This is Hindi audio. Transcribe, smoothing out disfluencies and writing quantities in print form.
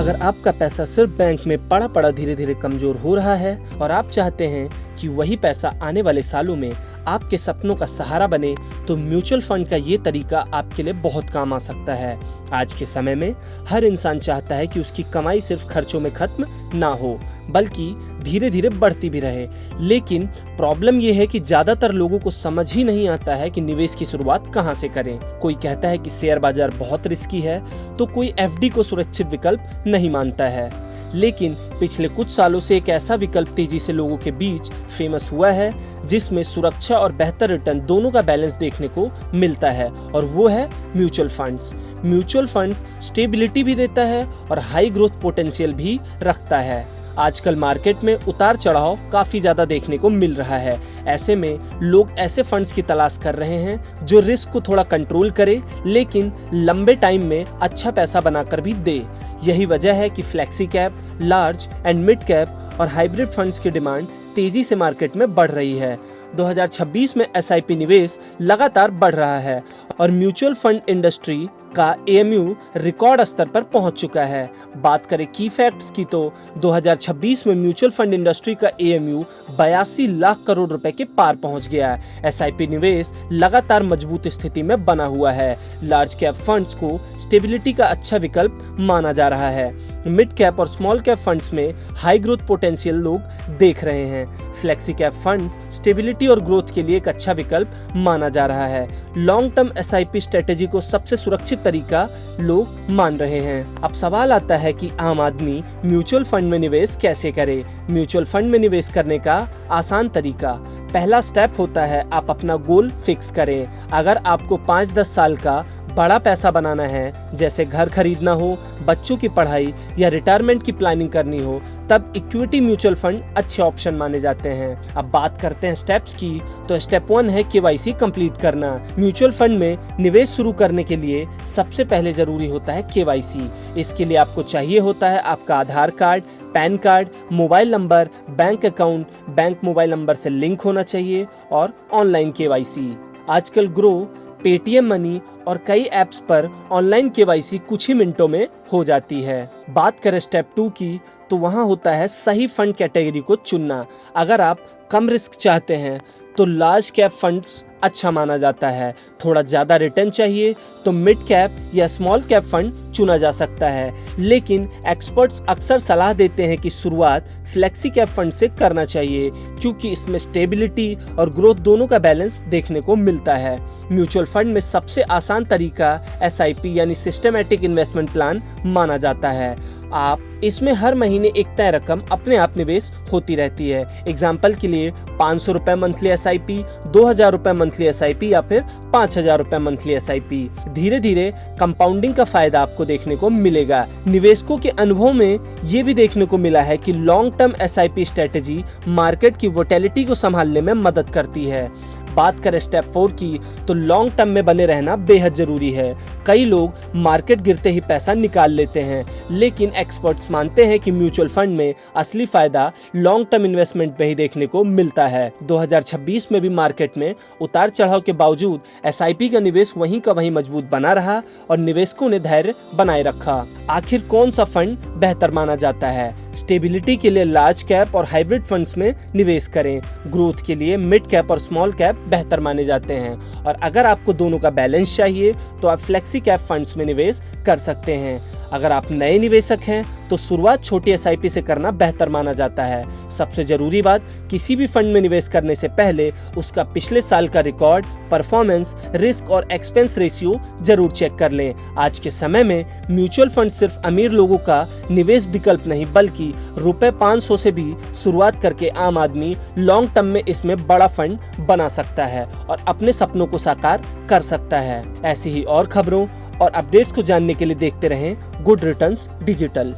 अगर आपका पैसा सिर्फ बैंक में पड़ा पड़ा धीरे धीरे कमजोर हो रहा है और आप चाहते हैं कि वही पैसा आने वाले सालों में आपके सपनों का सहारा बने, तो म्यूचुअल फंड का ये तरीका आपके लिए बहुत काम आ सकता है। आज के समय में हर इंसान चाहता है कि उसकी कमाई सिर्फ खर्चों में खत्म ना हो, बल्कि धीरे धीरे बढ़ती भी रहे। लेकिन प्रॉब्लम यह है कि ज्यादातर लोगों को समझ ही नहीं आता है कि निवेश की शुरुआत कहां से करें। कोई कहता है कि शेयर बाजार बहुत रिस्की है, तो कोई एफडी को सुरक्षित विकल्प नहीं मानता है। लेकिन पिछले कुछ सालों से एक ऐसा विकल्प तेजी से लोगों के बीच फेमस हुआ है जिसमें सुरक्षा और बेहतर रिटर्न दोनों का बैलेंस देखने को मिलता है, और वो है mutual funds. Mutual funds stability भी देता है और हाई ग्रोथ पोटेंशियल भी रखता है। आजकल मार्केट में उतार चढ़ाव काफी ज्यादा देखने को मिल रहा है। ऐसे में लोग ऐसे फंड्स की तलाश कर रहे हैं जो रिस्क को थोड़ा कंट्रोल करे, लेकिन लंबे टाइम में अच्छा पैसा बनाकर भी दे। यही वजह है कि flexi cap, large and mid cap और हाइब्रिड फंड्स की डिमांड तेजी से मार्केट में बढ़ रही है। 2026 में एसआईपी निवेश लगातार बढ़ रहा है और म्यूचुअल फंड इंडस्ट्री का एएमयू रिकॉर्ड स्तर पर पहुंच चुका है। बात करें की फैक्ट्स की, तो 2026 में म्यूचुअल फंड इंडस्ट्री का एएमयू 82 लाख करोड़ रुपए के पार पहुंच गया है। एसआईपी निवेश लगातार मजबूत स्थिति में बना हुआ है। लार्ज कैप फंड्स को स्टेबिलिटी का अच्छा विकल्प माना जा रहा है। मिड कैप और स्मॉल कैप फंड्स में हाई ग्रोथ पोटेंशियल लोग देख रहे हैं। फ्लेक्सी कैप फंड्स स्टेबिलिटी और ग्रोथ के लिए एक अच्छा विकल्प माना जा रहा है। लॉन्ग टर्म एसआईपी स्ट्रेटेजी को सबसे सुरक्षित तरीका लोग मान रहे हैं। अब सवाल आता है कि आम आदमी म्यूचुअल फंड में निवेश कैसे करे। म्यूचुअल फंड में निवेश करने का आसान तरीका, पहला स्टेप होता है आप अपना गोल फिक्स करें। अगर आपको 5-10 साल का बड़ा पैसा बनाना है, जैसे घर खरीदना हो, बच्चों की पढ़ाई या रिटायरमेंट की प्लानिंग करनी हो, तब इक्विटी म्यूचुअल फंड अच्छे ऑप्शन माने जाते हैं। अब बात करते हैं स्टेप्स की, तो स्टेप 1 है केवाईसी कंप्लीट करना। म्यूचुअल फंड में निवेश शुरू करने के लिए सबसे पहले जरूरी होता है केवाईसी। इसके लिए आपको चाहिए होता है आपका Aadhaar card, pan card, mobile number, bank account, bank mobile number से लिंक होना चाहिए और ऑनलाइन केवाईसी। आजकल ग्रो, पेटीएम मनी और कई ऐप्स पर ऑनलाइन केवाईसी कुछ ही मिनटों में हो जाती है। बात करें स्टेप 2 की, तो वहां होता है सही फंड कैटेगरी को चुनना। अगर आप कम रिस्क चाहते हैं तो लार्ज कैप फंड्स अच्छा माना जाता है। थोड़ा ज्यादा रिटर्न चाहिए तो मिड कैप या स्मॉल कैप फंड चुना जा सकता है। लेकिन एक्सपर्ट्स अक्सर सलाह देते हैं कि शुरुआत फ्लेक्सी कैप फंड से करना चाहिए, क्योंकि इसमें स्टेबिलिटी और ग्रोथ दोनों का बैलेंस देखने को मिलता है। म्यूचुअल फंड में सबसे आसान तरीका एसआईपी यानी सिस्टमैटिक इन्वेस्टमेंट प्लान माना जाता है। आप इसमें हर महीने एक तय रकम अपने आप निवेश होती रहती है। एग्जाम्पल के लिए 500 रुपए मंथली एसआईपी, 2000 रुपए मंथली एसआईपी या फिर 5000 रुपए मंथली एसआईपी। धीरे धीरे कंपाउंडिंग का फायदा आपको देखने को मिलेगा। निवेशकों के अनुभव में ये भी देखने को मिला है कि long term SIP strategy market की वोलेटिलिटी को संभालने में मदद करती है। बात करें स्टेप 4 की, तो लॉन्ग टर्म में बने रहना बेहद जरूरी है। कई लोग मार्केट गिरते ही पैसा निकाल लेते हैं, लेकिन एक्सपर्ट्स मानते हैं कि म्यूचुअल फंड में असली फायदा लॉन्ग टर्म इन्वेस्टमेंट में ही देखने को मिलता है। 2026 में भी मार्केट में उतार चढ़ाव के बावजूद एसआईपी का निवेश वहीं का वहीं मजबूत बना रहा और निवेशकों ने धैर्य बनाए रखा। आखिर कौन सा फंड बेहतर माना जाता है? स्टेबिलिटी के लिए लार्ज कैप और हाइब्रिड फंड्स में निवेश करें। ग्रोथ के लिए मिड कैप और स्मॉल कैप बेहतर माने जाते हैं। और अगर आपको दोनों का बैलेंस चाहिए तो आप फ्लेक्सी कैप फंड्स में निवेश कर सकते हैं। अगर आप नए निवेशक हैं तो शुरुआत छोटी एसआईपी से करना बेहतर माना जाता है। सबसे जरूरी बात, किसी भी फंड में निवेश करने से पहले उसका पिछले साल का रिकॉर्ड, परफॉर्मेंस, रिस्क और एक्सपेंस रेशियो जरूर चेक कर लें। आज के समय में म्यूचुअल फंड सिर्फ अमीर लोगों का निवेश विकल्प नहीं, बल्कि रुपए 500 से भी शुरुआत करके आम आदमी लॉन्ग टर्म में इसमें बड़ा फंड बना सकता है और अपने सपनों को साकार कर सकता है। ऐसी ही और खबरों और अपडेट्स को जानने के लिए देखते रहें गुड रिटर्न्स डिजिटल।